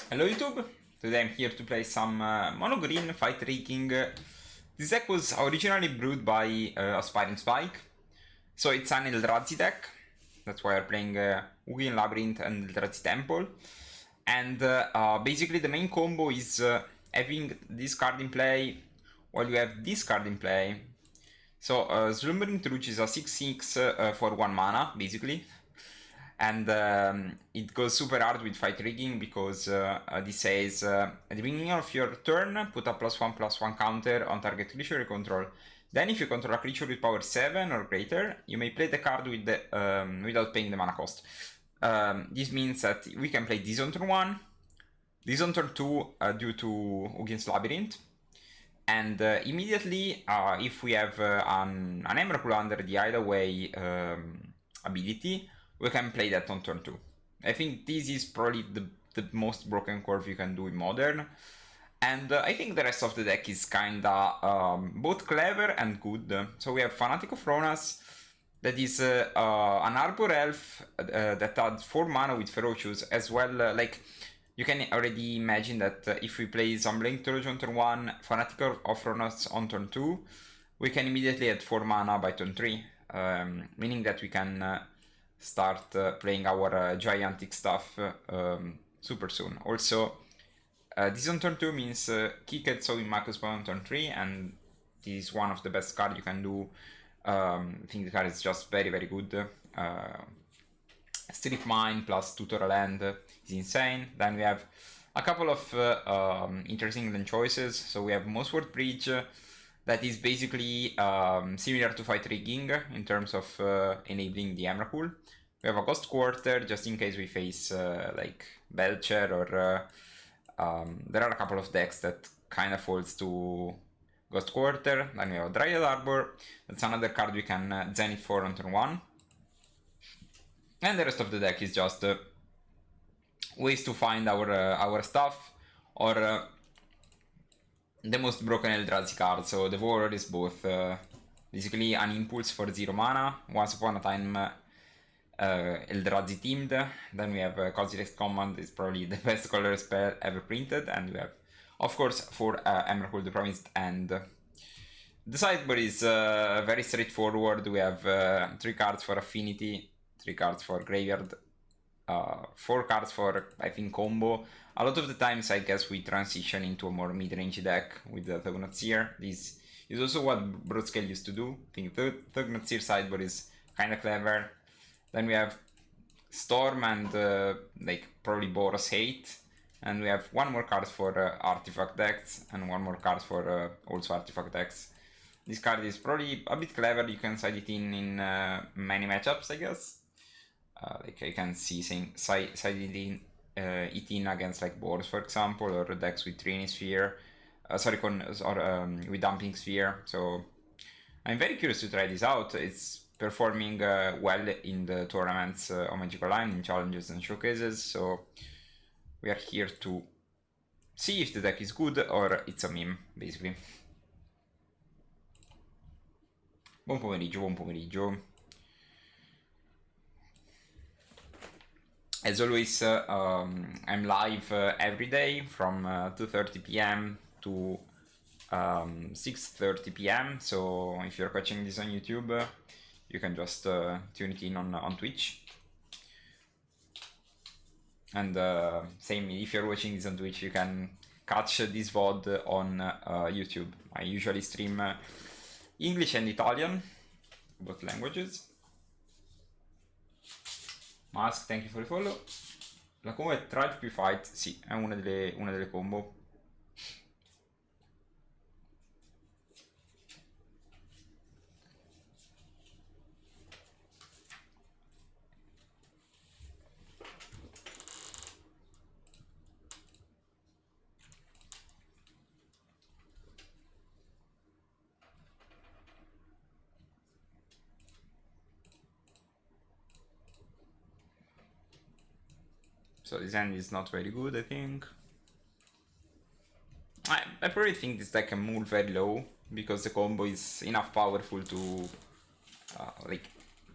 Hello YouTube, today I'm here to play some mono green fight rigging. This deck was originally brewed by Aspiring Spike, so it's an Eldrazi deck. That's why we're playing Ugin Labyrinth and Eldrazi Temple. And basically the main combo is having this card in play while you have this card in play. So Slumbering Truth is a 6/6 for 1 mana, basically. And it goes super hard with fight rigging because this says at the beginning of your turn, put a +1/+1 counter on target creature you control. Then, if you control a creature with power 7 or greater, you may play the card with the, without paying the mana cost. This means that we can play this on turn 1, this on turn 2 due to Ugin's Labyrinth, and immediately, if we have an Emrakul under the hideaway ability, we can play that on turn 2. I think this is probably the most broken curve you can do in Modern. And I think the rest of the deck is kinda both clever and good. So we have Fanatic of Ronas, that is an Arbor Elf that adds 4 mana with Ferocious, as well, like, you can already imagine that if we play Slumbering Truth on turn 1, Fanatic of Ronas on turn 2, we can immediately add 4 mana by turn 3, meaning that we can start playing our gigantic stuff super soon. Also, this on turn 2 means kick it so in Marcus on turn 3, and this is one of the best cards you can do. I think the card is just very, very good. Strip Mine plus Tutorial Land is insane. Then we have a couple of interesting land choices. So we have Mossword Bridge, that is basically similar to Fight Rigging in terms of enabling the Emrakul. We have a Ghost Quarter just in case we face like Belcher, or there are a couple of decks that kind of falls to Ghost Quarter. Then we have Dryad Arbor, that's another card we can Zenith for on turn 1. And the rest of the deck is just ways to find our stuff, or the most broken Eldrazi card. So the Warrior is both basically an impulse for 0 mana, once upon a time Eldrazi themed. Then we have Cosmic Command, is probably the best color spell ever printed, and we have, of course, for Emrakul the Promised End. The sideboard is very straightforward. We have 3 cards for Affinity, 3 cards for Graveyard, 4 cards for, I think, combo. A lot of the times, I guess, we transition into a more mid-range deck with the Thug-Not-Seer. This is also what Broadscale used to do. I think Thug-Not-Seer sideboard is kind of clever. Then we have Storm and like probably Boros Hate. And we have 1 more card for Artifact decks and 1 more card for also Artifact decks. This card is probably a bit clever. You can side it in many matchups, I guess. Like I can see side it in against like boards, for example, or decks with Training Sphere, with Dumping Sphere. So I'm very curious to try this out. It's performing well in the tournaments on Magic Online, in challenges and showcases. So we are here to see if the deck is good or it's a meme, basically. Buon pomeriggio, buon pomeriggio. As always, I'm live every day from 2:30 p.m. to 6:30 p.m. So if you're watching this on YouTube, you can just tune it in on Twitch. And same, if you're watching this on Twitch, you can catch this VOD on YouTube. I usually stream English and Italian, both languages. Mask, thank you for the follow. La combo è Trudge più Fight, sì, è una delle combo. So this end is not very good, I think. I probably think this deck can move very low because the combo is enough powerful to like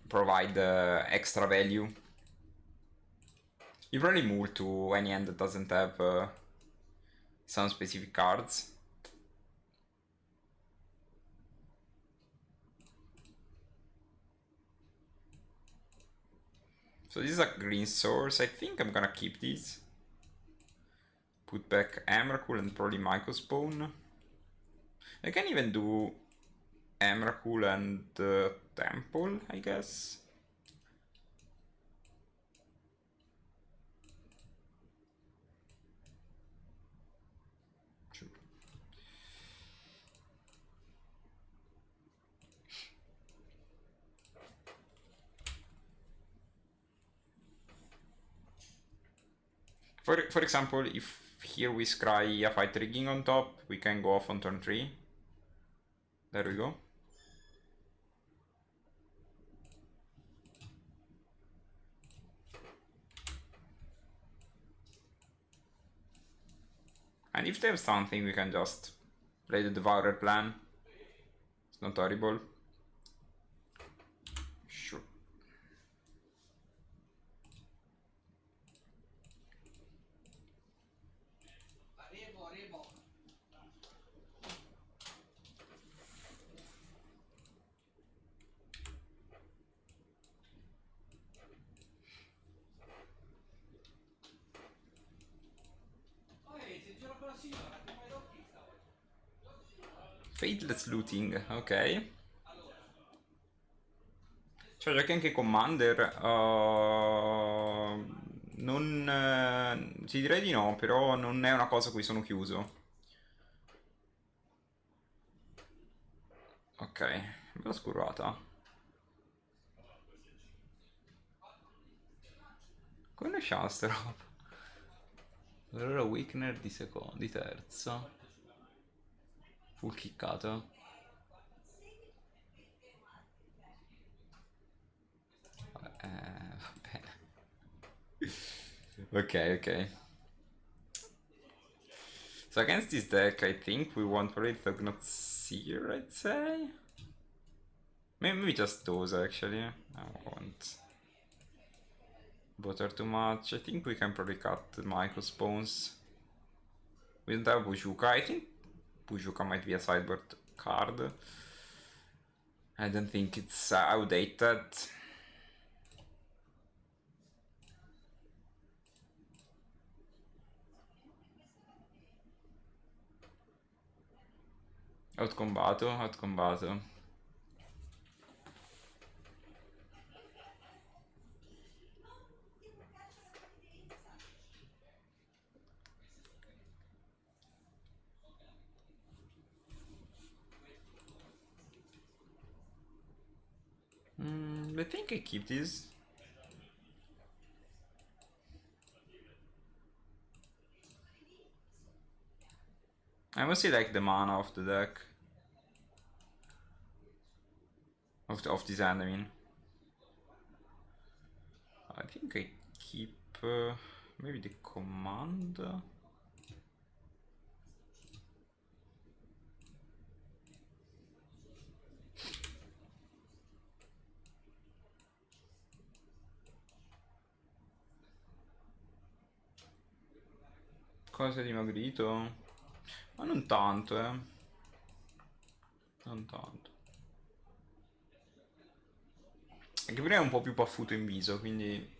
provide extra value. You probably move to any hand that doesn't have some specific cards. So this is a green source. I think I'm gonna keep these. Put back Emrakul and probably Spawn. I can even do Emrakul and Temple, I guess. Sure. For example, if here we scry a fight rigging on top, we can go off on turn 3. There we go. And if they have something, we can just play the Devourer plan. It's not horrible. Sure. Faithless looting, ok. Cioè, già che anche Commander... non... ti direi di no, però non è una cosa a cui sono chiuso. Ok, bella scurrata. Come ne usciamo sta roba? Allora Weakener di secondo, di terzo. Full kickato. Va bene. Ok, ok. So against this deck, I think we want probably Thugnot Seer, I'd say. Maybe just those actually. I want. Both are too much. I think we can probably cut Michael Spawns. We don't have Bujuka. I think Bujuka might be a sideboard card. I don't think it's outdated. Outcombato, outcombato. I think I keep this. I mostly like the mana of the deck. Of this hand, I mean. I think I keep maybe the command. Cosa è dimagrito? Ma non tanto, non tanto. Anche prima è un po' più paffuto in viso, quindi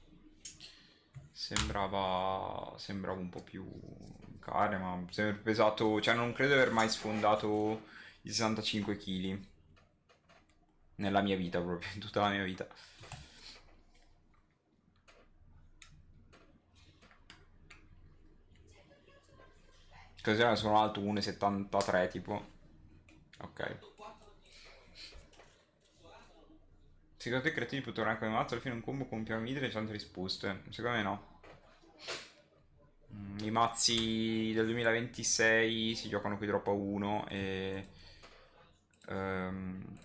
sembrava un po' più care, ma sempre pesato, cioè non credo di aver mai sfondato i 65 kg nella mia vita, proprio in tutta la mia vita. Cos'era? Sono alto 1,73 tipo. Ok. Secondo te i creativi potranno anche mazzo alla fine un combo con piramide e tante risposte? Secondo me no. I mazzi del 2026 si giocano qui troppo a 1 e... ehm,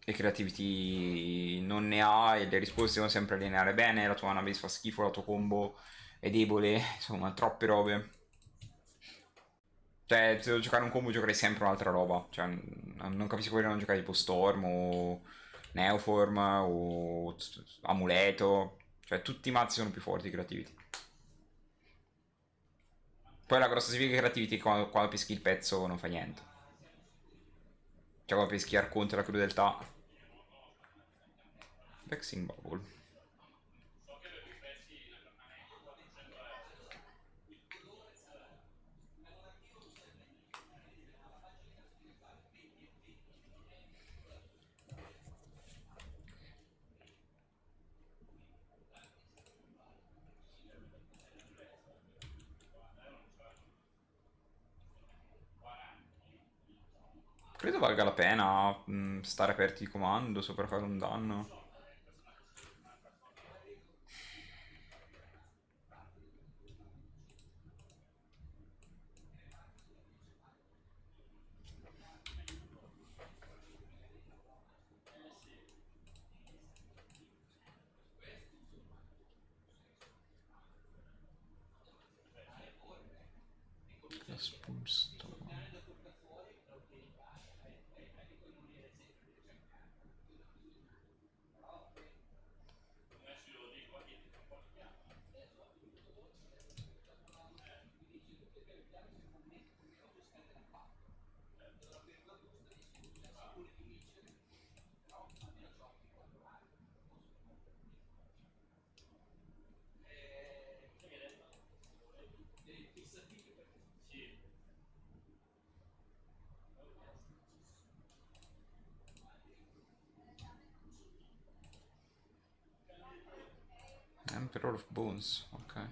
e creativity non ne ha e le risposte devono sempre allineare bene, la tua nave fa schifo, la tua combo è debole, insomma troppe robe. Cioè, se devo giocare un combo giocherei sempre un'altra roba, cioè non capisco perché non giocare tipo Storm o Neoform o Amuleto. Cioè tutti i mazzi sono più forti di Creativity. Poi la grossa sfiga di Creativity è quando peschi il pezzo non fa niente. Cioè quando peschi Arconte la crudeltà. Vexing Bubble. Credo valga la pena stare aperti di comando sopra fare un danno. Spumstone. 'Emperor of Bones, ok.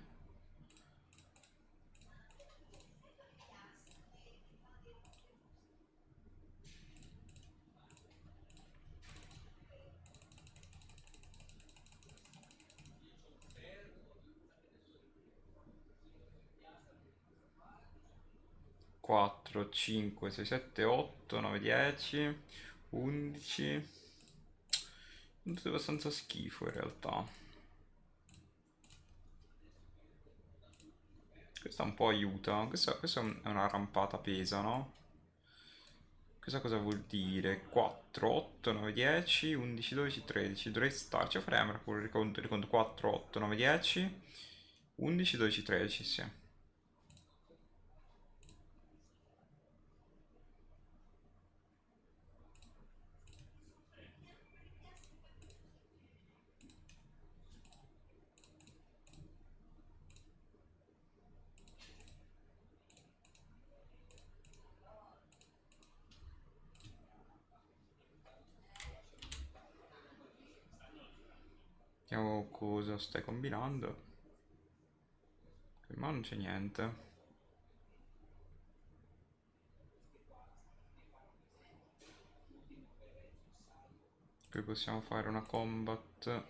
Quattro, 5, 6, 7, 8, 9, 10, 11. Tutto abbastanza schifo in realtà. Questa un po' aiuta. Questa è una rampata pesa, no? Questa cosa vuol dire? 4, 8, 9, 10, 11, 12, 13. Dovrei starci a fare Emrakul. Riconto 4, 8, 9, 10, 11, 12, 13, sì. Vediamo cosa stai combinando. Ma non c'è niente. Qui possiamo fare una combat.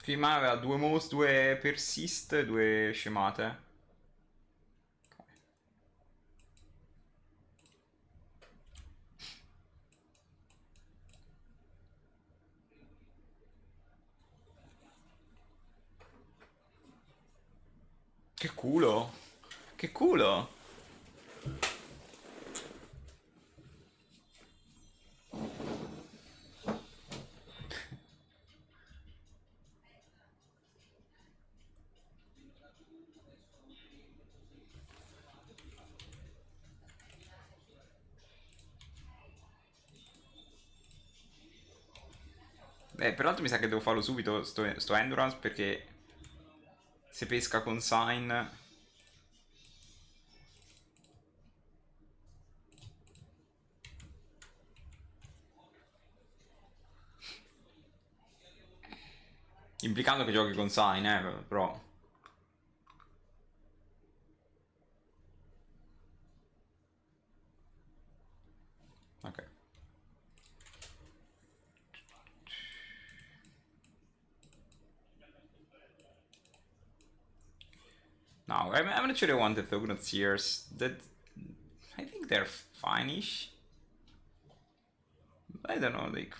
Prima aveva due mouse, due persist, due scemate. Che culo! Che culo! Peraltro mi sa che devo farlo subito sto endurance perché se pesca con sign. Implicando che giochi con Sign, però... Ok. No, I'm not sure I want the Thognut Seers. That... I think they're fine-ish. I don't know, like...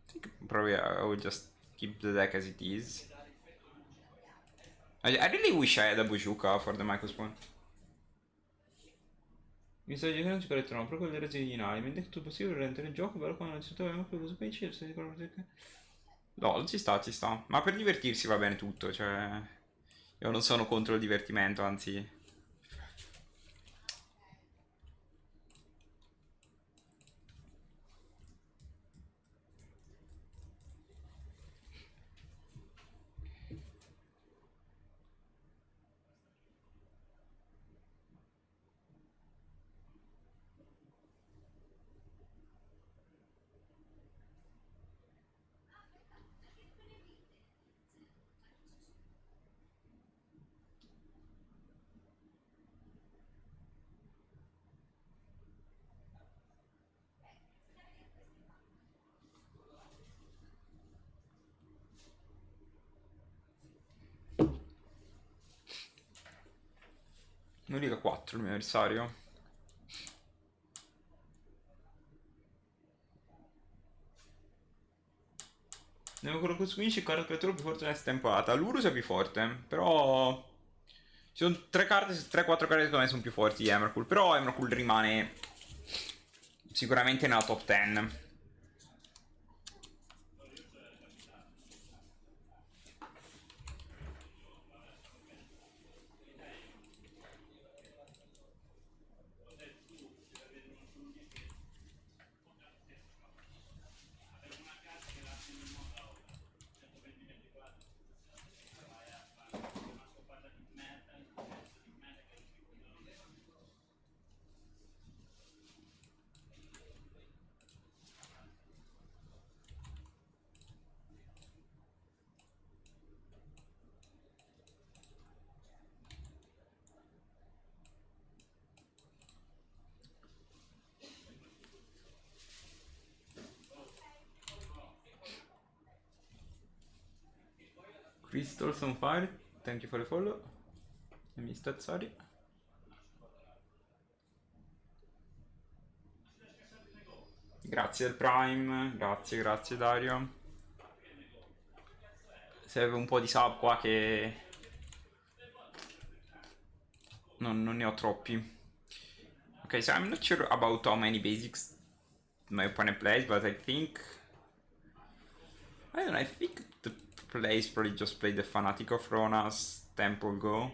I think probably I would just keep the deck as it is. I really wish I had a Bujuka for the Microspawn. Mi sta giocando giocare troppo con le resi originali, mentre tutto possibile rendere il gioco, però quando ci troviamo più cosa poi c'è, di quello che... No, ci sta, ci sta. Ma per divertirsi va bene tutto, cioè... Io non sono contro il divertimento, anzi... Non dico 4 il mio avversario. Devo quello che costruisce il caro creatore più forte nella stampata. L'Urus è più forte, però... Ci sono 3 carte, 3-4 carte che secondo me sono più forti di Emrakul. Però Emrakul rimane sicuramente nella top 10. Crystals on fire, thank you for the follow. E mi stazzari. Grazie del Prime, grazie, grazie Dario. Serve un po' di sub qua che... non ne ho troppi. Okay, so I'm not sure about how many basics my opponent plays, but I think... I don't know, I think the plays probably just played the Fanatic of Rona's Temple Go.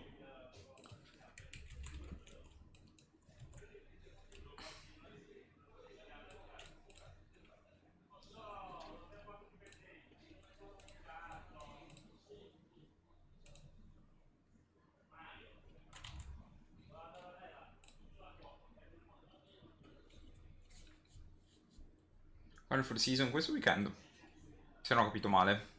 Wonderful Season questo weekend, se non ho capito male.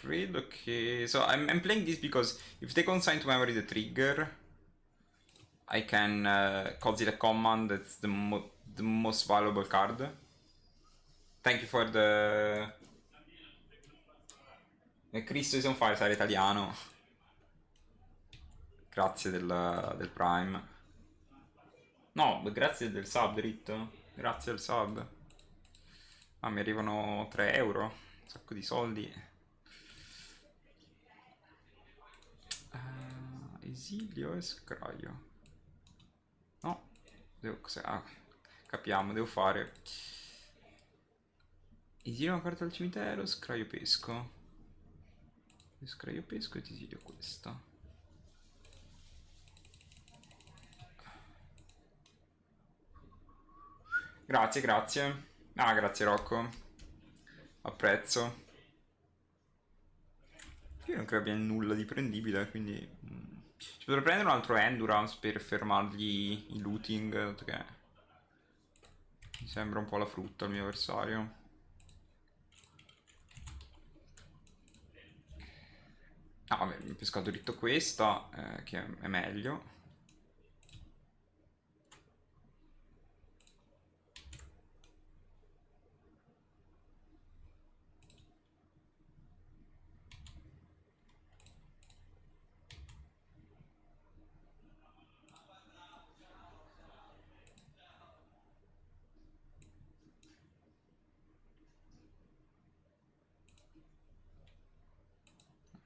Credo che... So, I'm playing this because if they consign to memory the trigger, I can call it a command that's the most valuable card. Thank you for the... Cristo is on fire, sarà italiano. Grazie del Prime. No, grazie del sub, dritto. Grazie del sub. Ah, mi arrivano 3 euro. Un sacco di soldi. Esilio e scraio. No. Devo... Ah, capiamo, devo fare... Esilio una carta al cimitero, scraio pesco. Scraio pesco e ti esilio questa. Grazie, grazie. Ah, grazie Rocco. Apprezzo. Io non credo abbia nulla di prendibile, quindi... Ci potrei prendere un altro Endurance per fermargli i looting, dato che mi sembra un po' la frutta il mio avversario. Ah, vabbè, mi ho pescato dritto questa, che è meglio.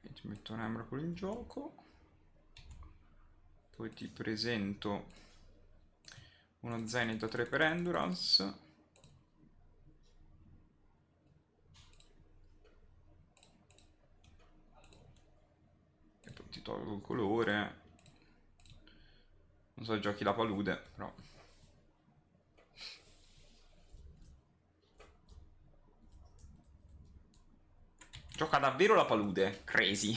E ti metto un Emrakul in gioco. Poi ti presento uno Zenith da 3 per Endurance. E poi ti tolgo il colore. Non so, giochi la palude, però... Gioca davvero la palude, crazy.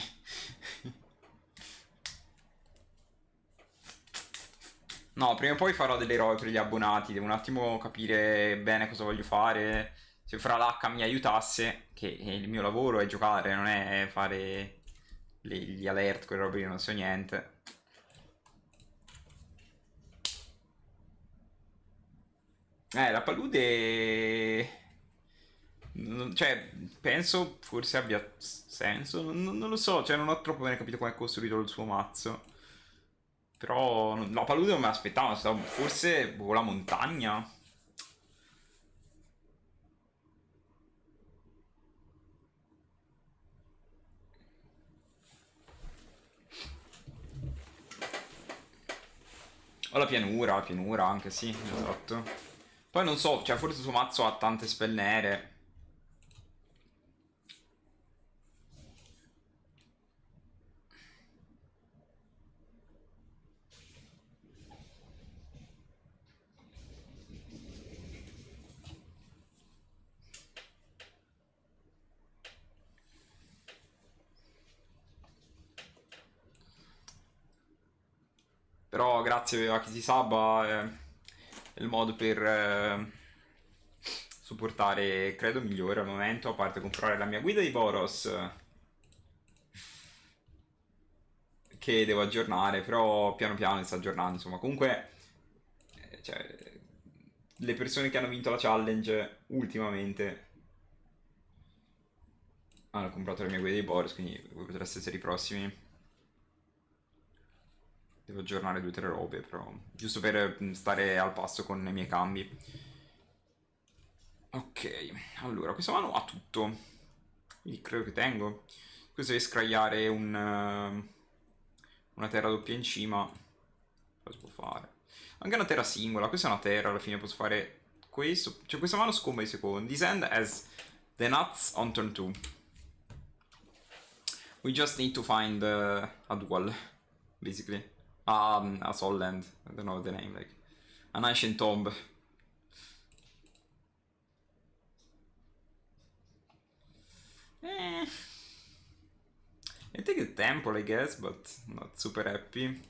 No, prima o poi farò delle robe per gli abbonati, devo un attimo capire bene cosa voglio fare. Se fra l'H mi aiutasse, che il mio lavoro è giocare, non è fare gli alert, quelle robe che non so niente. La palude... Cioè, penso forse abbia senso, non lo so, cioè non ho troppo bene capito come è costruito il suo mazzo. Però la palude non me l'aspettavo, forse vola montagna. O la pianura anche, sì, esatto. Poi non so, cioè forse il suo mazzo ha tante spell nere. Però grazie a chi si sabba è il modo per supportare, credo, migliore al momento, a parte comprare la mia guida di Boros, che devo aggiornare, però piano piano si sta aggiornando, insomma. Comunque, cioè, le persone che hanno vinto la challenge ultimamente hanno comprato la mia guida di Boros, quindi voi potreste essere i prossimi. Devo aggiornare due o tre robe, però, giusto per stare al passo con i miei cambi. Ok, allora, questa mano ha tutto. Quindi credo che tengo. Questo deve scragliare una terra doppia in cima. Cosa si può fare? Anche una terra singola. Questa è una terra, alla fine posso fare questo. Cioè, questa mano scomba i secondi. Descend as the nuts on turn 2. We just need to find a dual, basically. A soul land. I don't know the name, like. An ancient tomb. Eh... I take the temple, I guess, but not super happy.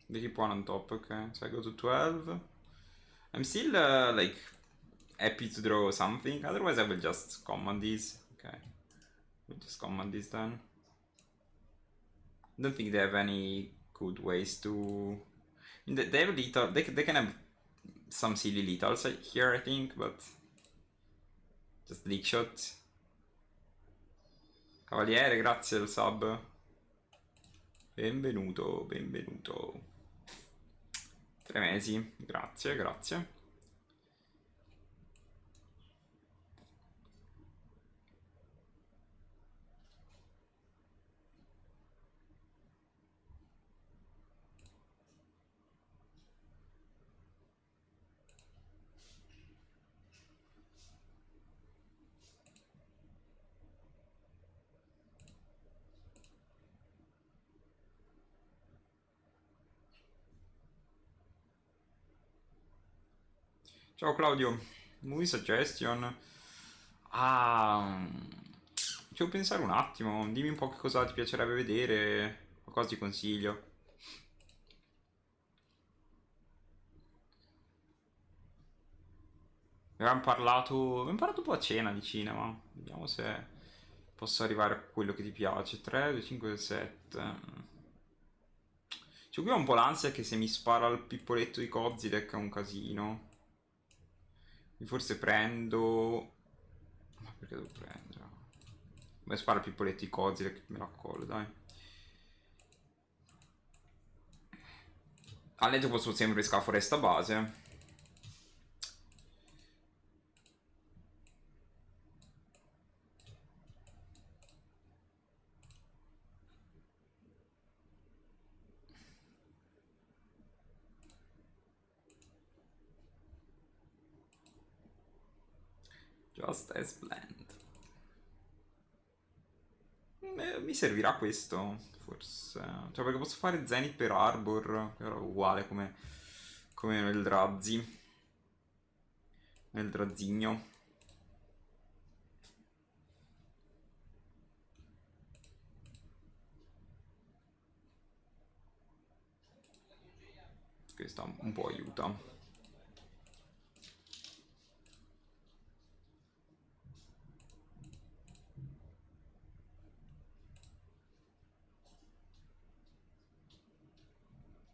They keep one on top, okay. So I go to 12. I'm still, like, happy to draw something. Otherwise I will just command these. Okay. We'll just command this then. Don't think they have any good ways to... They have lethal. They can have some silly lethals here, I think, but... Just leak shot. Cavaliere, grazie al sub. Benvenuto, benvenuto. 3 mesi, grazie, grazie. Ciao Claudio, movie suggestion. Ah, ci devo pensare un attimo, dimmi un po' che cosa ti piacerebbe vedere, qualcosa ti consiglio. Abbiamo parlato un po' a cena di cinema, vediamo se posso arrivare a quello che ti piace. 3, 2, 5, 7. Cioè qui ho un po' l'ansia che se mi spara il pippoletto di Kozilek è un casino. Forse prendo... Ma perché devo prendere? Beh, spara il pippoletto di Kozilek, me lo accolgo, dai. A letto posso sempre pescare a foresta base. Just as planned. Mi servirà questo, forse. Cioè, perché posso fare Zenith per Arbor, però uguale come nel Drazzi. Nel Drazzigno. Questo un po' aiuta.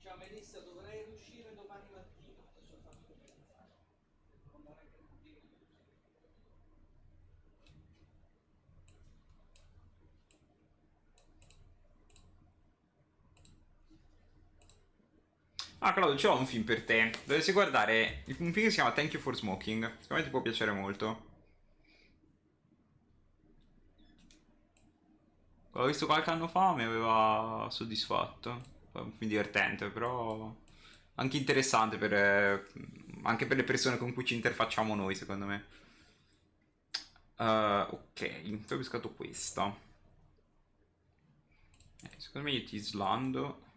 Ciao Melissa, dovrei riuscire domani mattina. Adesso ho fatto pensare. Non è che non dire. Ah, Claudio, c'ho un film per te. Dovresti guardare un film che si chiama Thank You for Smoking. Secondo me ti può piacere molto. L'ho visto qualche anno fa, mi aveva soddisfatto. È un film divertente, però anche interessante anche per le persone con cui ci interfacciamo noi, secondo me. Ok, ti ho pescato questa. Secondo me io ti slando.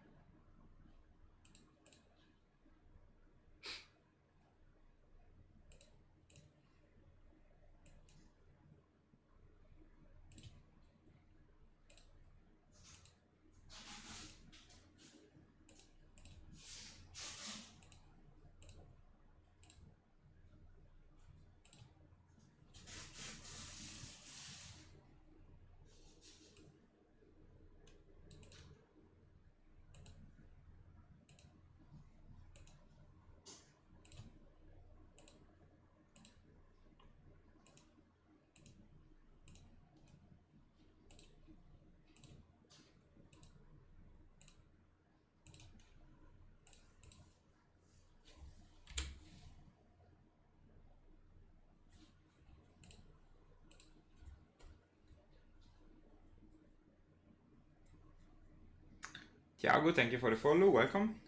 Tiago, thank you for the follow, welcome.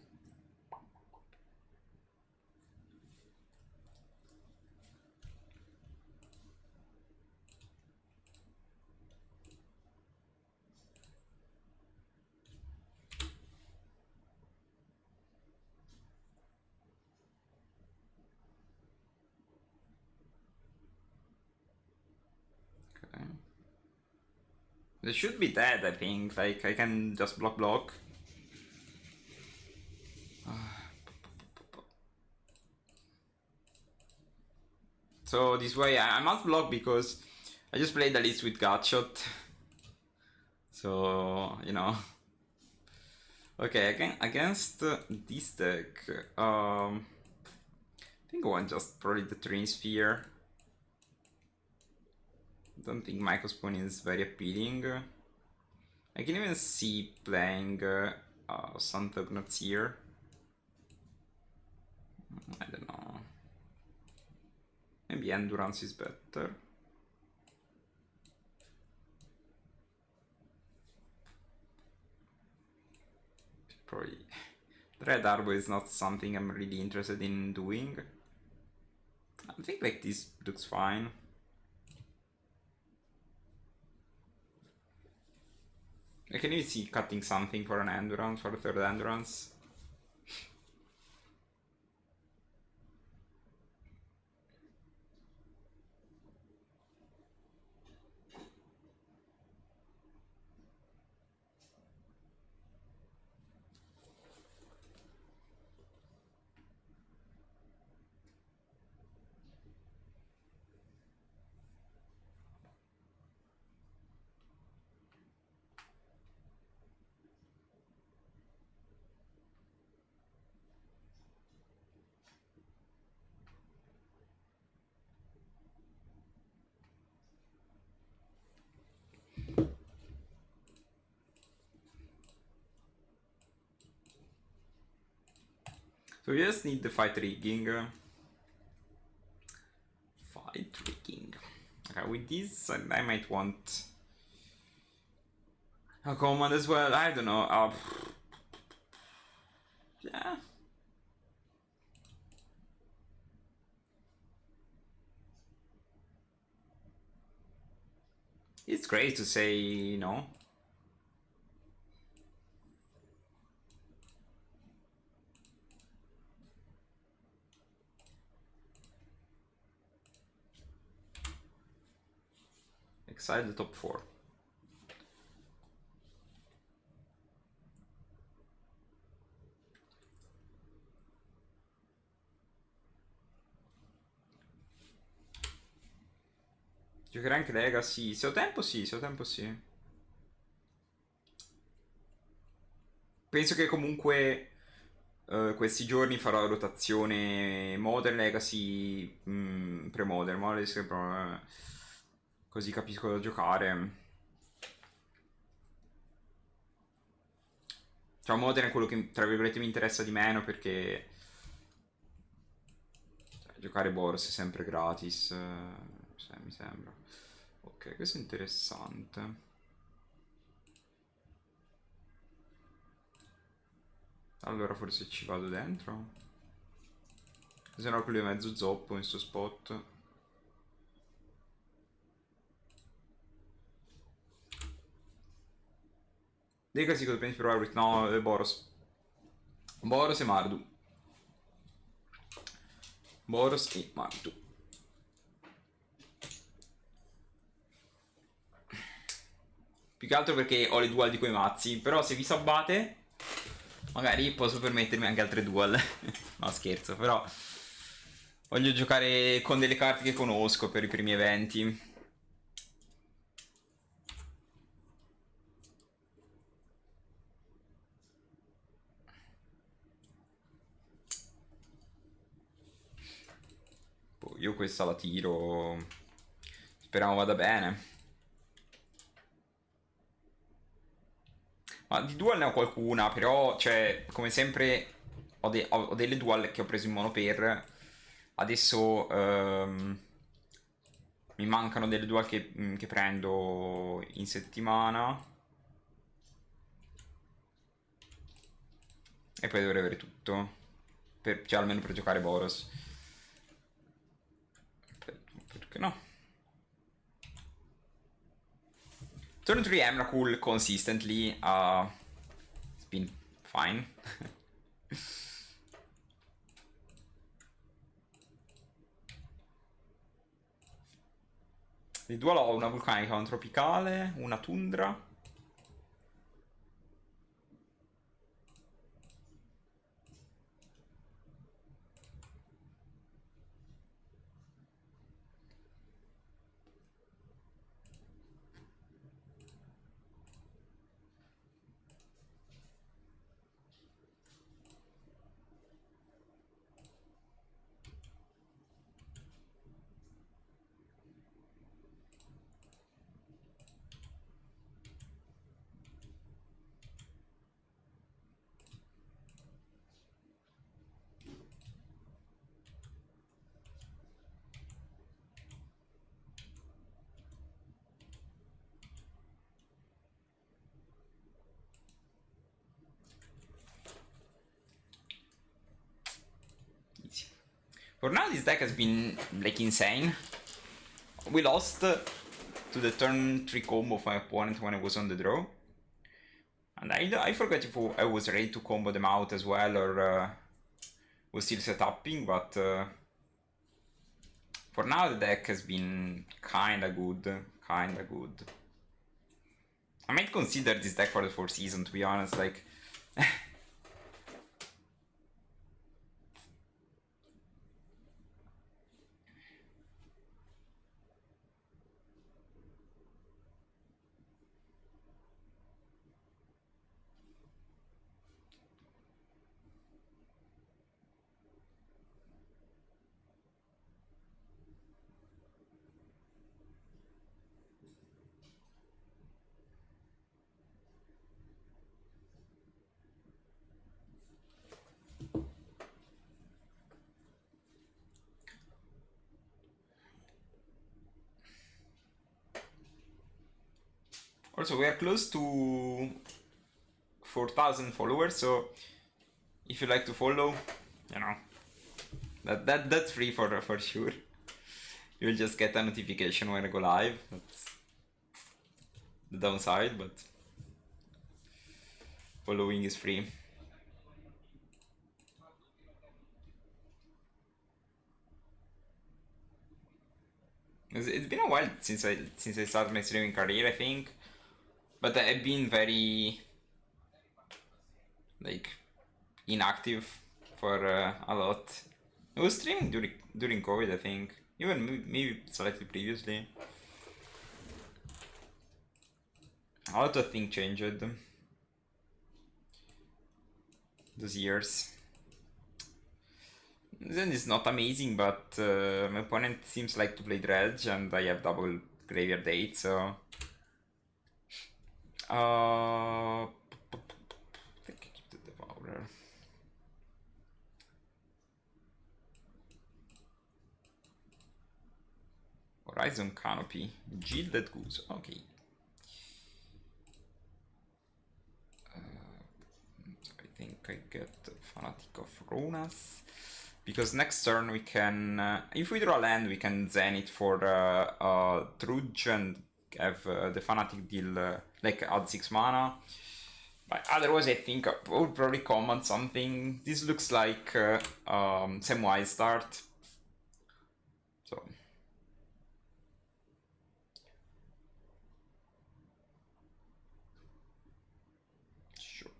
Okay. They should be dead, I think. Like, I can just block. So this way I must block because I just played the list with Gutshot. So, you know. Okay, against this deck, I think I want just probably the Train Sphere. Don't think Microspoon is very appealing. I can even see playing Santognots here. I don't know. Maybe Endurance is better. Probably Red Arbor is not something I'm really interested in doing. I think like this looks fine. I can even see cutting something for an Endurance, for a third Endurance. So we just need the fight rigging. Fight rigging. Okay, with this I might want a command as well. I don't know. Yeah. It's great to say no. Exile the top 4. Giocherai anche Legacy. Se ho tempo sì, se ho tempo sì. Penso che comunque questi giorni farò rotazione Modern Legacy, pre-Modern, così capisco da giocare. Cioè Modern è quello che tra virgolette mi interessa di meno perché giocare Boros è sempre gratis, mi sembra. Ok, questo è interessante. Allora forse ci vado dentro. Se no quello è mezzo zoppo in sto spot. Dei casi cosa pensi per Warwick? No, Boros. Boros e Mardu. Boros e Mardu. Più che altro perché ho le dual di quei mazzi. Però se vi sabbate, magari posso permettermi anche altre dual. No, scherzo, però voglio giocare con delle carte che conosco per i primi eventi. Boh, io questa la tiro. Speriamo vada bene. Ma di dual ne ho qualcuna, però, cioè, come sempre, ho delle dual che ho preso in mono per. Adesso mi mancano delle dual che prendo in settimana. E poi dovrei avere tutto. Cioè, almeno per giocare Boros. Perché no? Turn 3 Emrakul consistently. It's been fine. Di dual ho una vulcanica, una tropicale, una tundra. For now, this deck has been like insane. We lost to the turn 3 combo of my opponent when I was on the draw. And I forgot if I was ready to combo them out as well or was still set upping, but for now the deck has been kinda good. I might consider this deck for the 4th season, to be honest, like... Also, we are close to 4,000 followers, so if you like to follow, you know, that's free for sure. You'll just get a notification when I go live. That's the downside, but following is free. It's been a while since I started my streaming career, I think, but I've been very like inactive for a lot. I was streaming during COVID, I think, even maybe slightly previously. A lot of things changed those years. Then it's not amazing, but my opponent seems like to play dredge, and I have double graveyard 8, so... I think I keep the Devourer. Horizon Canopy. Gilded Goose, okay. So I think I get Fanatic of Runas. Because next turn we can, if we draw land, we can zen it for Trudge and have the Fanatic deal, like add 6 mana. But otherwise I think I would probably command something. This looks like Samwise start. So... sure.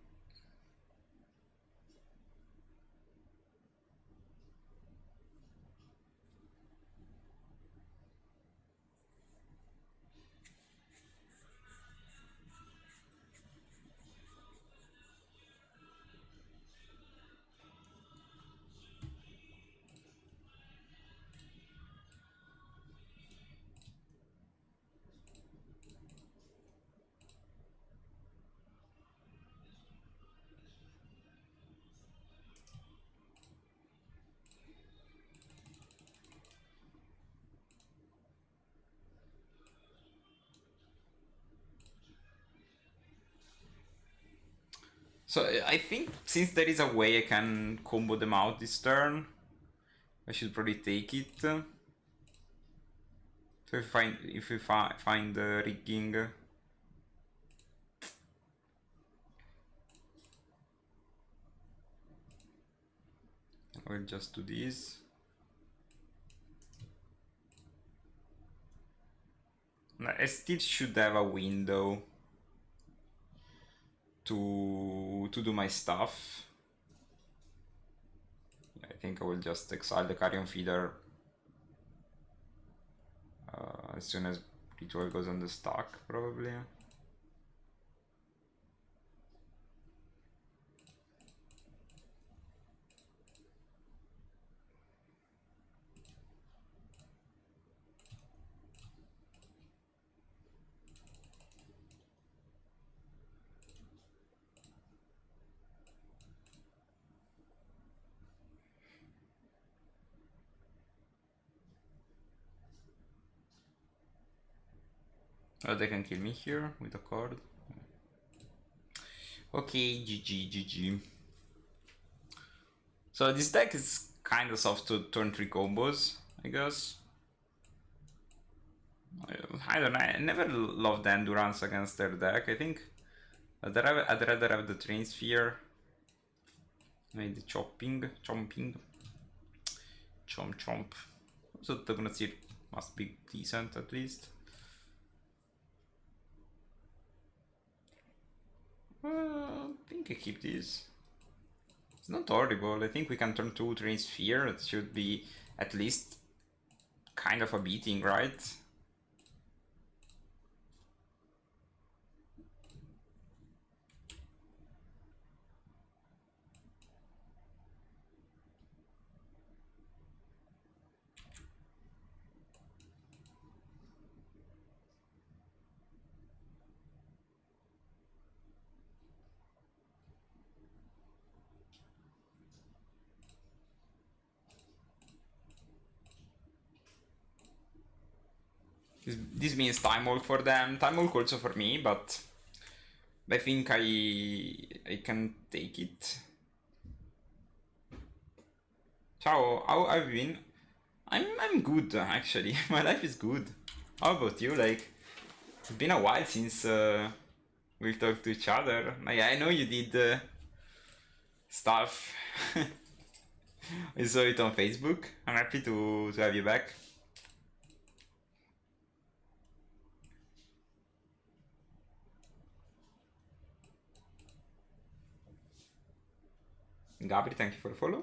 So I think since there is a way I can combo them out this turn, I should probably take it. So if we find the rigging, I'll just do this. I still should have a window to do my stuff. I think I will just exile the Carrion Feeder as soon as Ritual goes on the stack, probably. Oh, they can kill me here with a card. Okay, GG. So this deck is kind of soft to turn 3 combos, I guess. I don't know, I never loved the endurance against their deck. I think I'd rather have the Train Sphere. Maybe chomping. Chomp. So the Gnasir must be decent at least. I think I keep this. It's not horrible. I think we can turn 2 Train Sphere. It should be at least kind of a beating, right? This means Time Walk for them. Time Walk also for me, but I think I can take it. Ciao, how have you been? I'm good actually. My life is good. How about you? Like, it's been a while since we talked to each other. Like, I know you did stuff. I saw it on Facebook. I'm happy to have you back. Gabri, thank you for the follow.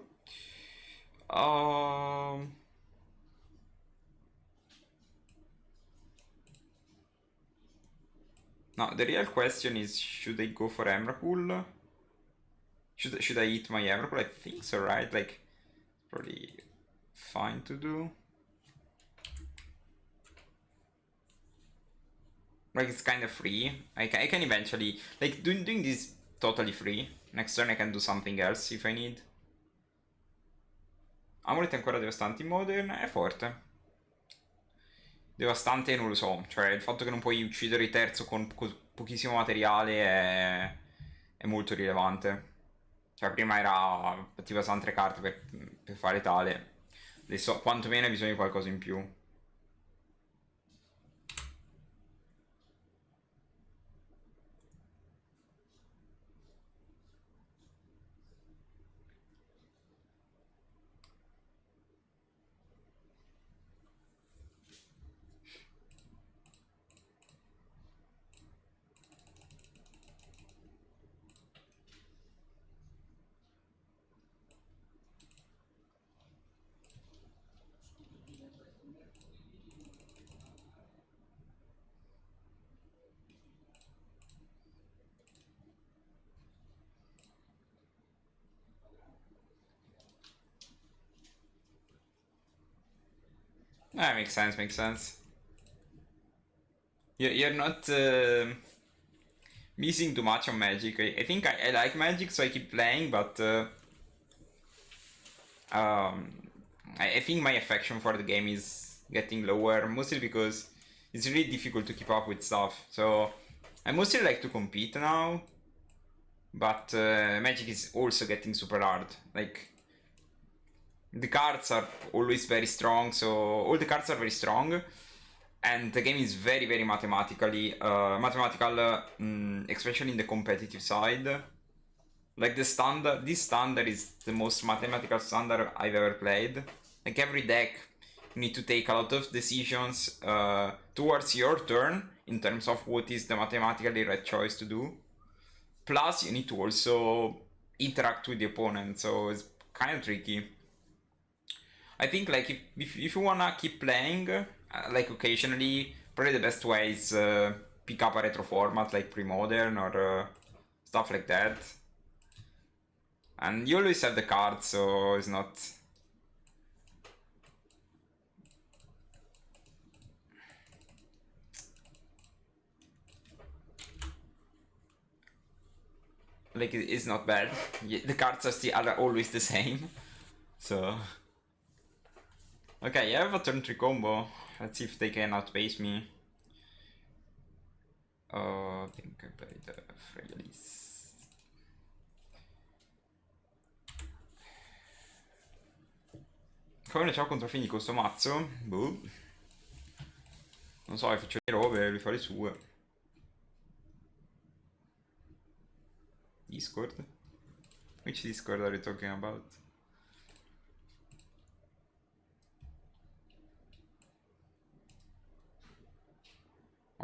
Now the real question is, should I go for Emrakul? Should I eat my Emrakul? I think so, right? Like, probably fine to do. Like, it's kind of free. I can eventually, like, doing this totally free. Next turn I can do something else if I need. Amulet è ancora devastante in Modern? È forte. Devastante non lo so, cioè il fatto che non puoi uccidere il terzo con pochissimo materiale è molto rilevante. Cioè prima era ti basavano 3 carte per fare tale. Adesso quantomeno hai bisogno di qualcosa in più. Makes sense. You're not missing too much on Magic. I think I like Magic, so I keep playing, but I think my affection for the game is getting lower, mostly because it's really difficult to keep up with stuff. So I mostly like to compete now, but Magic is also getting super hard. Like, the cards are always very strong, so all the cards are very strong, and the game is very mathematically mathematical, especially in the competitive side. Like this standard is the most mathematical standard I've ever played. Like, every deck, you need to take a lot of decisions towards your turn in terms of what is the mathematically right choice to do. Plus, you need to also interact with the opponent, so it's kind of tricky. I think, like, if you wanna keep playing, like, occasionally, probably the best way is pick up a retro format like pre-modern or stuff like that. And you always have the cards, so it's not... Like, it's not bad. The cards are always the same. So... Okay, I have a turn 3 combo. Let's see if they can outpace me. I think I play the Freyalise. Come ne c'ho contro Fini con sto mazzo? Boh. Non so, faccio le robe, lui fa le sue. Discord? Which Discord are you talking about?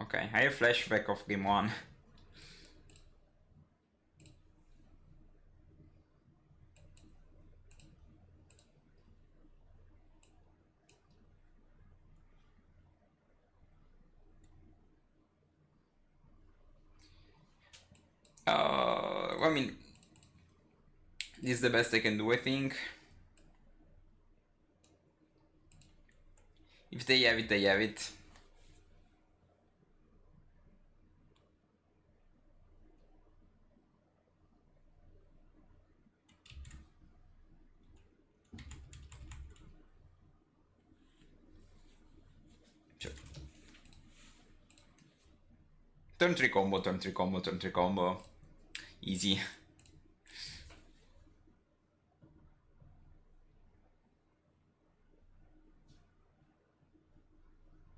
Okay, I have flashback of game 1. I mean, this is the best I can do, I think. If they have it, they have it. Sure. Turn 3 combo, turn 3 combo, turn 3 combo. Easy.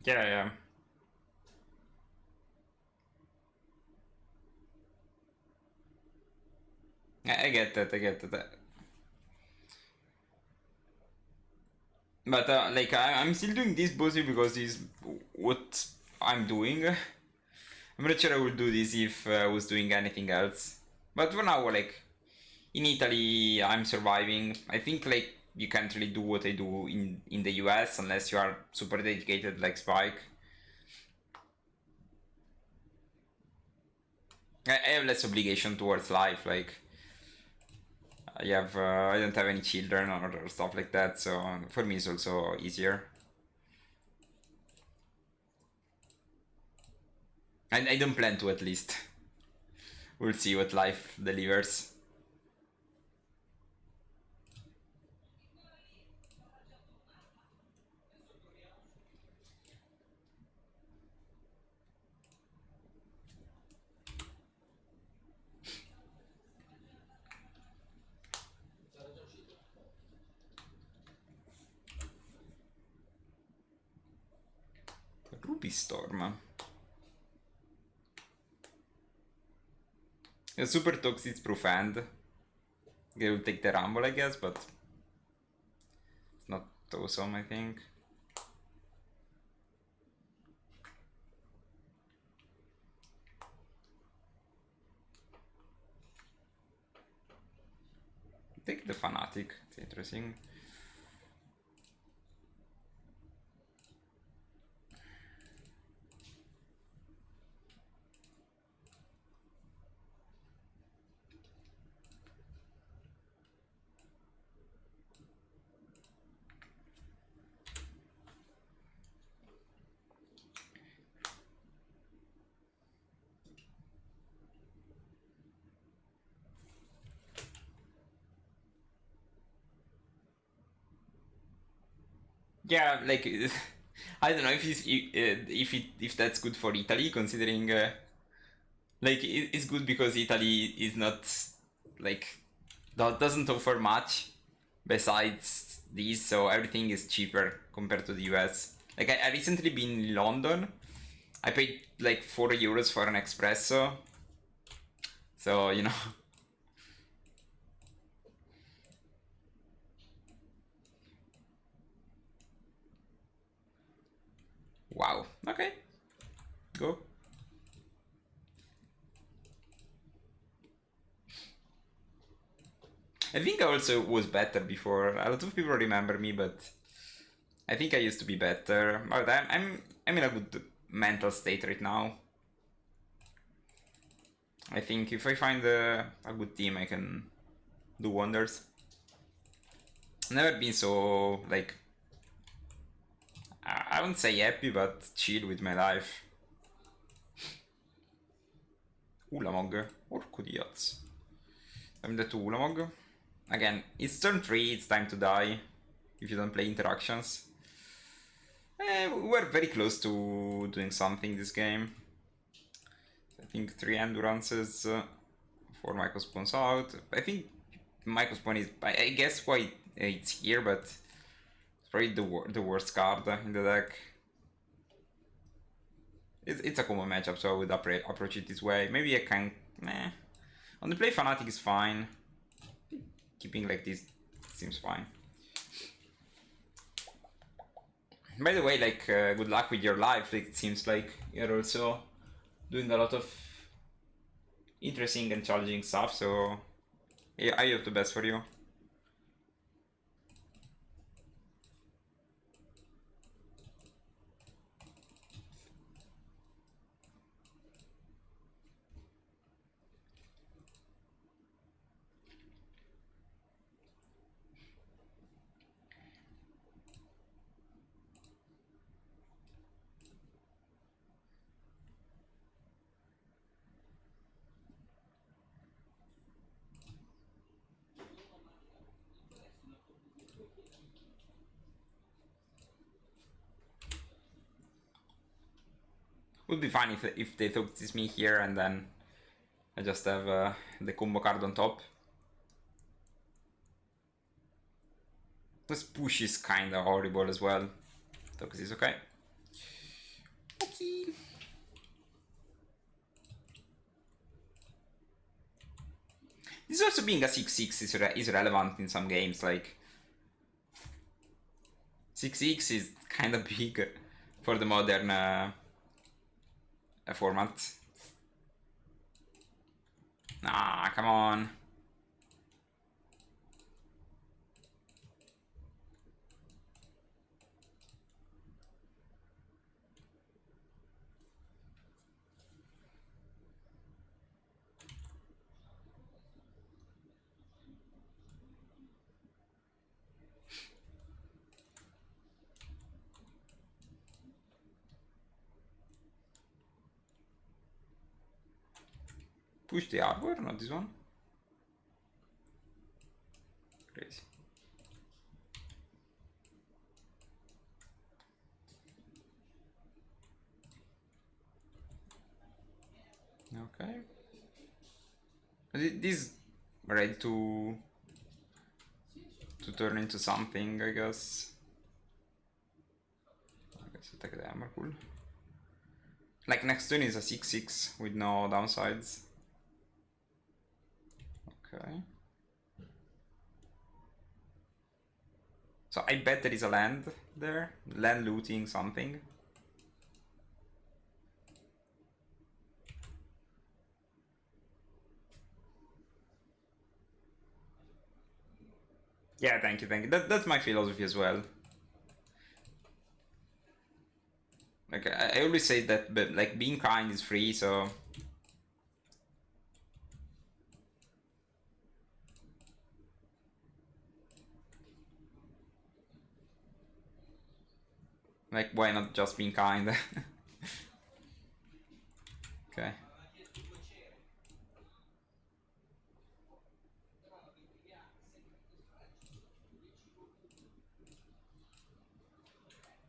Yeah. I get that, I get that. But like I'm still doing this mostly because this is what I'm doing. I'm not sure I would do this if I was doing anything else. But for now, like in Italy, I'm surviving. I think like you can't really do what I do in the US unless you are super dedicated like Spike. I have less obligation towards life. Like I don't have any children or stuff like that. So for me, it's also easier. And I don't plan to, at least. We'll see what life delivers. Ruby Storm. A super toxic proof hand. They will take the rumble, I guess, but it's not awesome, I think. Take the Fanatic, it's interesting. Yeah, like I don't know if that's good for Italy, considering like it's good because Italy is not like doesn't offer much besides these, so everything is cheaper compared to the US. Like I recently been in London. I paid like €4 for an espresso. So, you know. Wow. Okay. Go. I think I also was better before. A lot of people remember me, but I think I used to be better. But I'm in a good mental state right now. I think if I find a good team, I can do wonders. Never been so like I wouldn't say happy, but chill with my life. Ulamog. Orco diaz. I'm the 2 Ulamog. Again, it's turn 3, it's time to die if you don't play interactions. We're very close to doing something this game. I think 3 endurances for Mycospawn's out. I think Mycospawn is, I guess why it's here, but Probably the worst card in the deck. It's a common matchup, so I would approach it this way. Maybe I can... On the play, Fanatic is fine. Keeping like this seems fine. By the way, like, good luck with your life. It seems like you're also doing a lot of interesting and challenging stuff, so yeah, I hope the best for you. Would be fun if they took this me here and then I just have the combo card on top. This push is kinda horrible as well. Tox is okay. Okay. This also being a 6-6 is relevant in some games, like 6-6 is kinda big for the modern format. Ah, come on. Push the arbor, not this one. Crazy. Okay. This ready to turn into something, I guess. I guess attack the Emrakul. Like next turn is a 6-6 with no downsides. Okay. So I bet there is a land there. Land looting something. Yeah, thank you, thank you. That's my philosophy as well. Like I always say that, but like being kind is free, so like why not just being kind? Okay.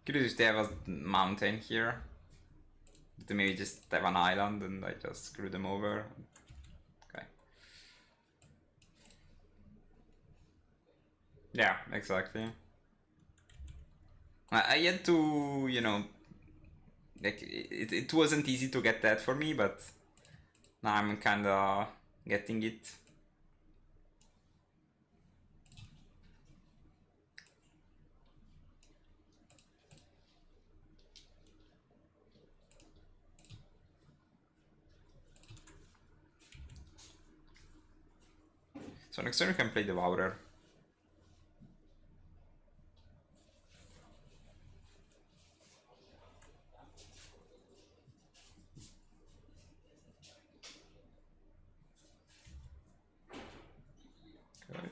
Curious if they have a mountain here. They maybe just have an island and I just screw them over. Okay. Yeah, exactly. I had to, you know, like it wasn't easy to get that for me, but now I'm kinda getting it. So next turn we can play Devourer. Okay.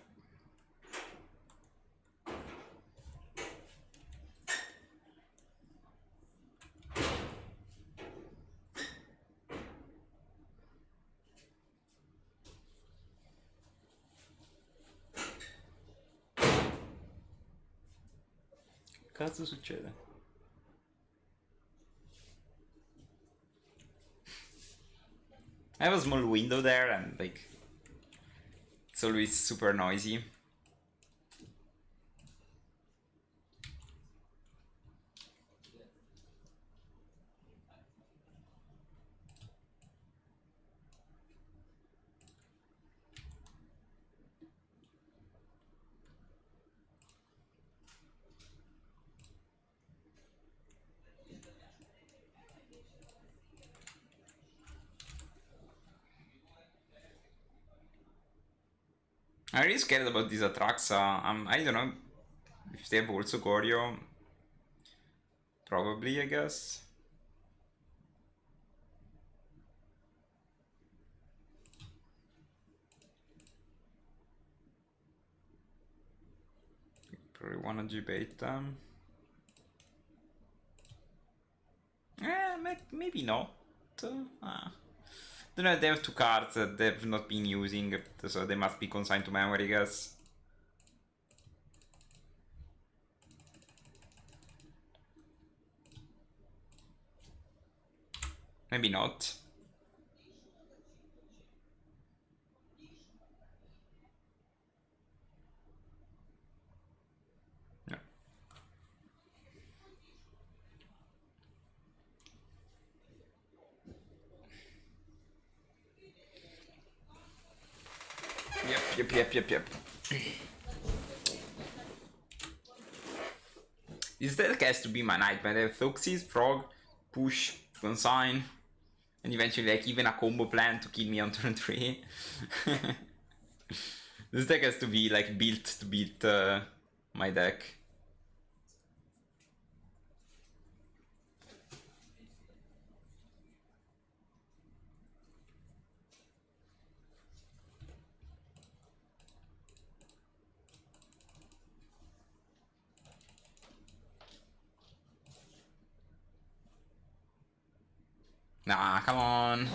Cazzo succede? I have a small window there and like it's always super noisy. I'm really scared about these Atraxa. I don't know if they have also Goryo. Probably, I guess. Probably wanna G-bait them. Maybe not. Don't know, they have two cards that they've not been using, so they must be consigned to memory, I guess. Maybe not. No. Yep. This deck has to be my nightmare. They have Thoxis, Frog, Push, Consign, and eventually like even a combo plan to kill me on turn 3. This deck has to be like built to beat my deck. Nah, come on.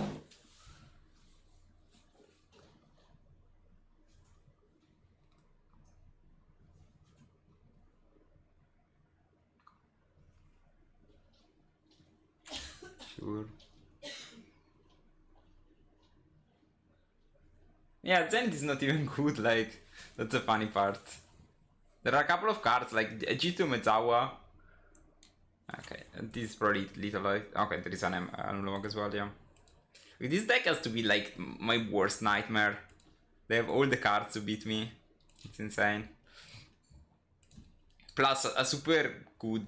Sure. Yeah, Zenith is not even good, like, that's the funny part. There are a couple of cards, like G2 Mezawa. Okay, this is probably little like... Okay, there is an Ulog as well, yeah. This deck has to be like my worst nightmare. They have all the cards to beat me. It's insane. Plus a super good...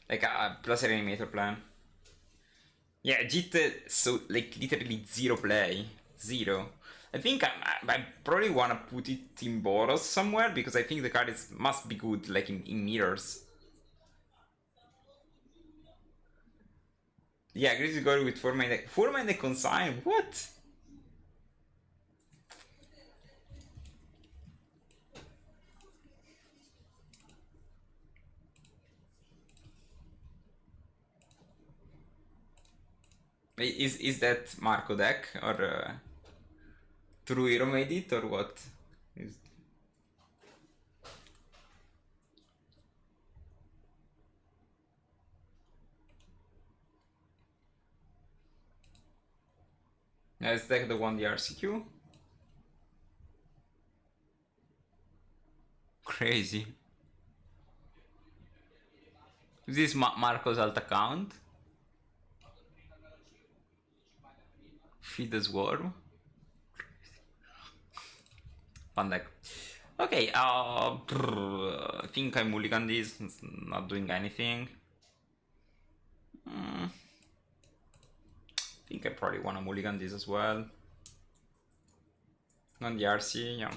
like a plus reanimator plan. Yeah, Jit, so like literally zero play. Zero. I think I probably wanna put it in Boros somewhere because I think the card must be good, like in mirrors. Yeah, Grizzly Gory with 4 mana. 4 mana consign? What? Is that Marco deck or True Hero made it or what? Is... Is that the one the RCQ? Crazy. Is this Marco's alt account? Feed the Swarm? Fun deck. Okay, I think I mulligan this, it's not doing anything. I think I probably wanna mulligan this as well. On the RC, yeah.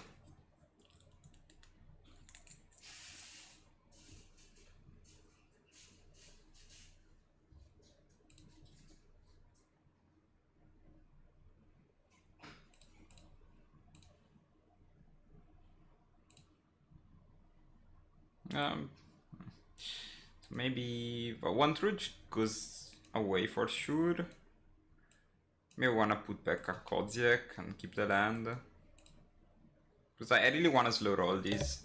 Maybe one truth goes away for sure. Maybe I wanna put back a Kodziak and keep the land. Because I really wanna slow roll these.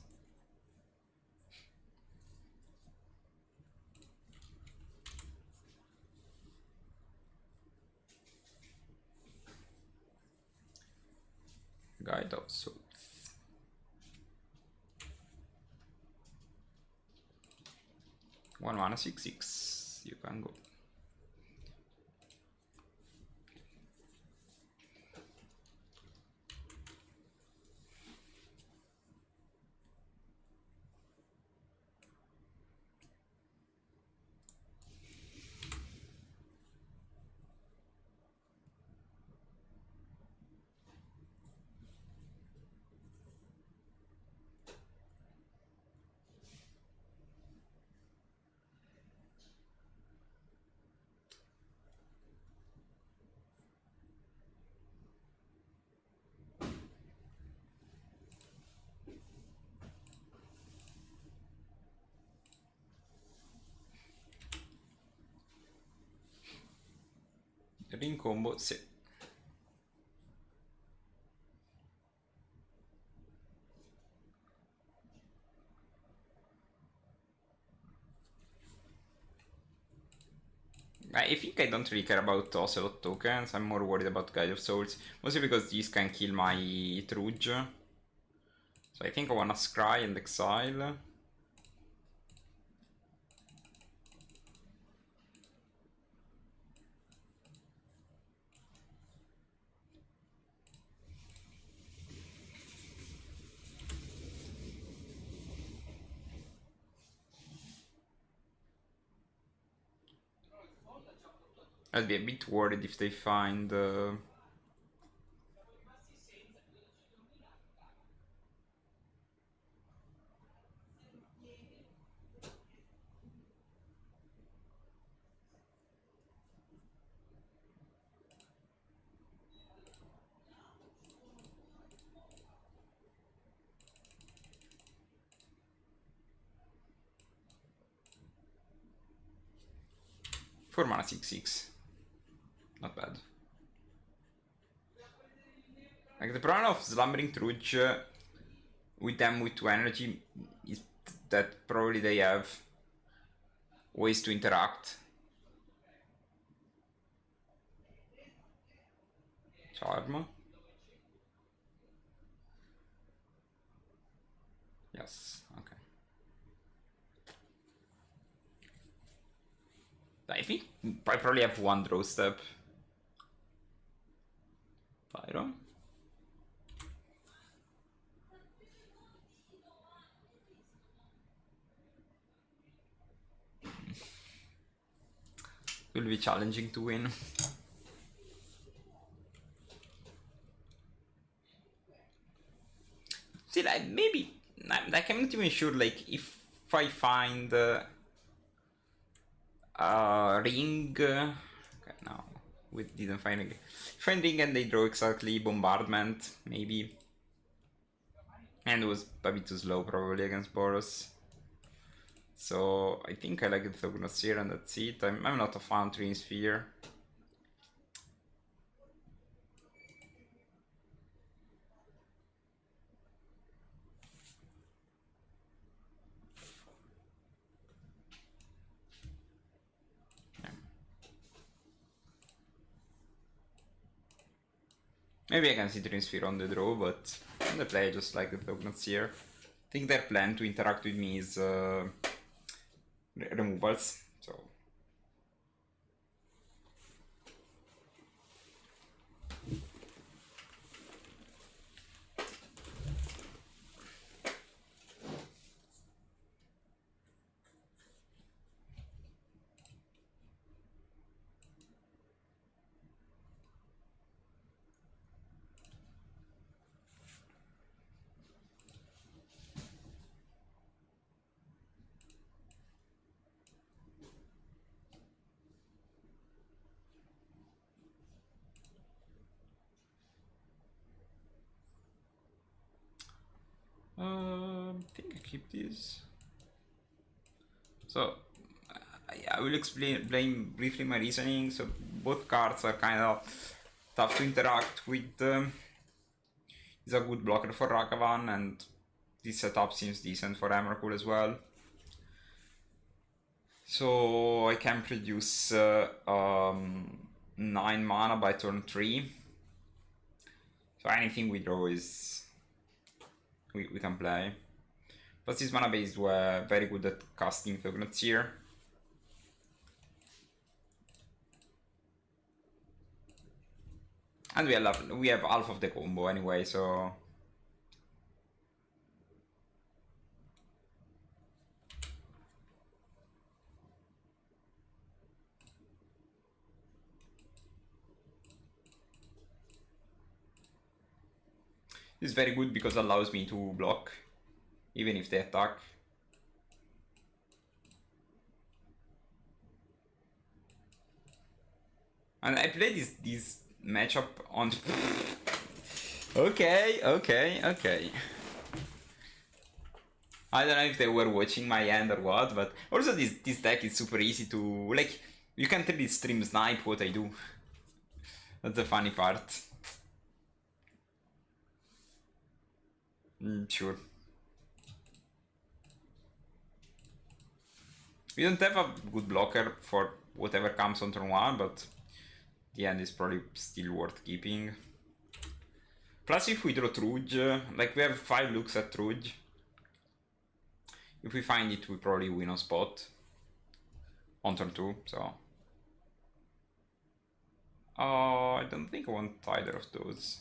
Guide of Souls. One mana 6/6. You can go. Ring combo, sì. I think I don't really care about Ocelot tokens, I'm more worried about Guide of Souls, mostly because these can kill my Truge. So I think I wanna scry and exile. I'd be a bit worried if they find... Four mana 6/6. Not bad. Like the problem of Slumbering Truge with them with 2 energy is that probably they have ways to interact. Charm. Yes, okay. I think I probably have 1 draw step. Pyro. Will be challenging to win. Still, maybe like I'm not even sure. Like if I find ring, okay, no, we didn't find ring. Find ring and they draw exactly bombardment, maybe. And it was a bit too slow probably against Boros. So I think I like the Thognosphere and that's it. I'm not a fan of Dream Sphere. Maybe I can see Dream Sphere on the draw, but on the play I just like the Thognosphere. I think their plan to interact with me is removals, so... I think I keep these. So I will explain briefly my reasoning. So both cards are kind of tough to interact with. It's a good blocker for Ragavan, and this setup seems decent for Emrakul as well. So I can produce 9 mana by turn 3. So anything we draw is we can play. Plus these mana based were very good at casting Thognosphere. And we have half of the combo anyway, so... This is very good because it allows me to block, even if they attack. And I played this matchup on... Okay. I don't know if they were watching my hand or what, but also this deck is super easy to... Like, you can't really stream snipe what I do. That's the funny part. Sure. We don't have a good blocker for whatever comes on turn 1, but the end is probably still worth keeping. Plus if we draw Trudge, like we have 5 looks at Trudge. If we find it, we probably win on spot. On turn 2, so... I don't think I want either of those.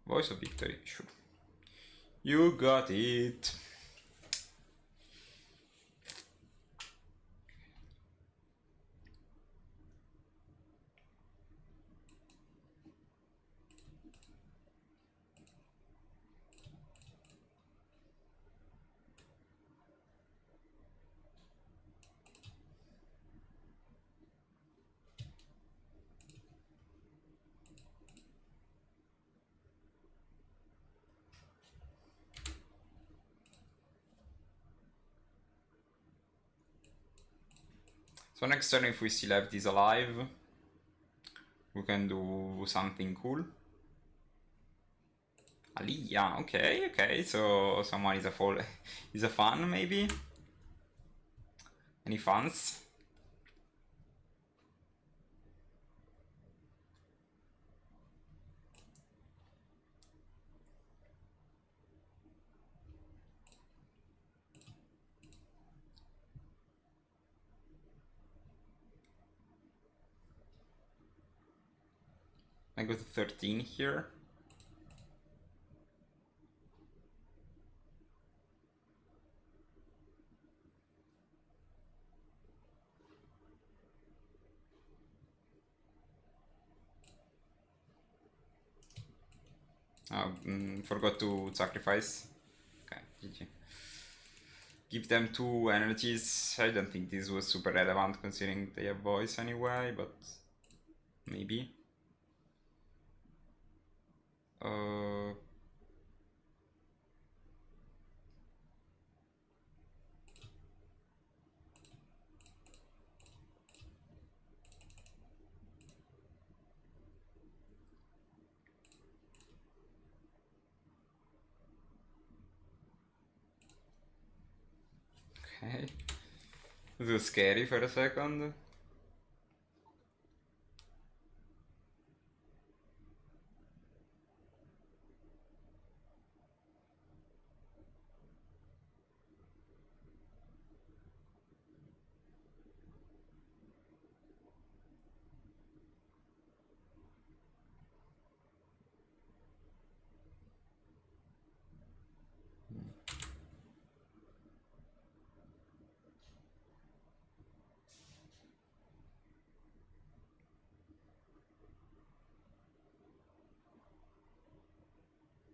Voice of Victory, sure. You got it! So next turn, if we still have this alive, we can do something cool. Aliyah, okay, so someone is a fall, is a fan maybe? Any fans? I go to 13 here. Forgot to sacrifice. Okay, GG. Give them 2 energies. I don't think this was super relevant considering they have voice anyway, but maybe. Okay. This was scary for a second.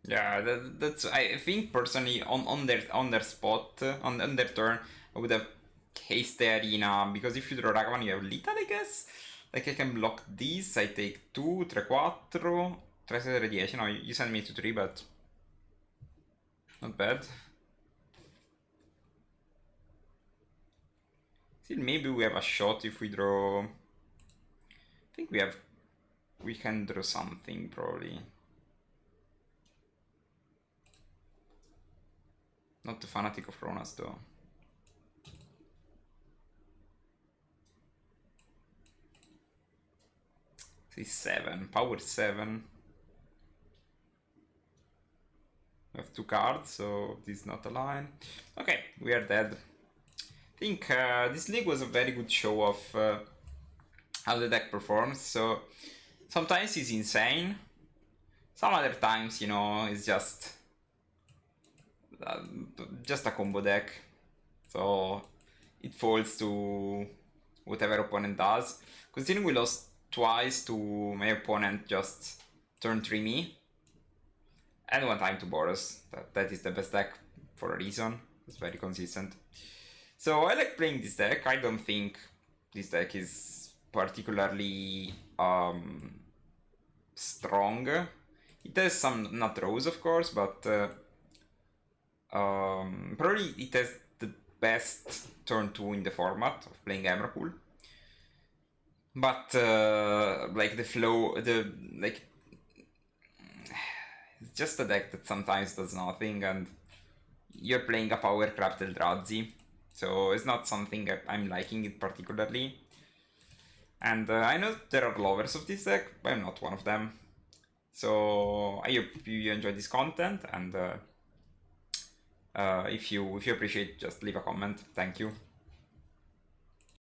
Yeah, that's I think personally on their spot on their turn I would have haste the arena because if you draw Ragavan you have lethal I guess. Like I can block this, I take 2, 3, 4, 3 radiation. No, you send me to 3 but not bad. Still maybe we have a shot if we draw. I think we can draw something probably. Not the Fanatic of Kronos though. This is 7, power 7. We have 2 cards, so this is not a line. Okay, we are dead. I think this league was a very good show of how the deck performs. So sometimes it's insane. Some other times, you know, it's just a combo deck. So it falls to whatever opponent does. Considering we lost twice to my opponent just turn 3 me. and 1 time to Boros. That is the best deck for a reason. It's very consistent. So I like playing this deck. I don't think this deck is particularly strong. It has some nut rows, of course, but probably it has the best turn 2 in the format of playing Emrakul. But like the flow, it's just a deck that sometimes does nothing, and you're playing a power craft Eldrazi, so it's not something that I'm liking it particularly. And I know there are lovers of this deck, but I'm not one of them. So I hope you enjoy this content, and if you appreciate, just leave a comment. Thank you.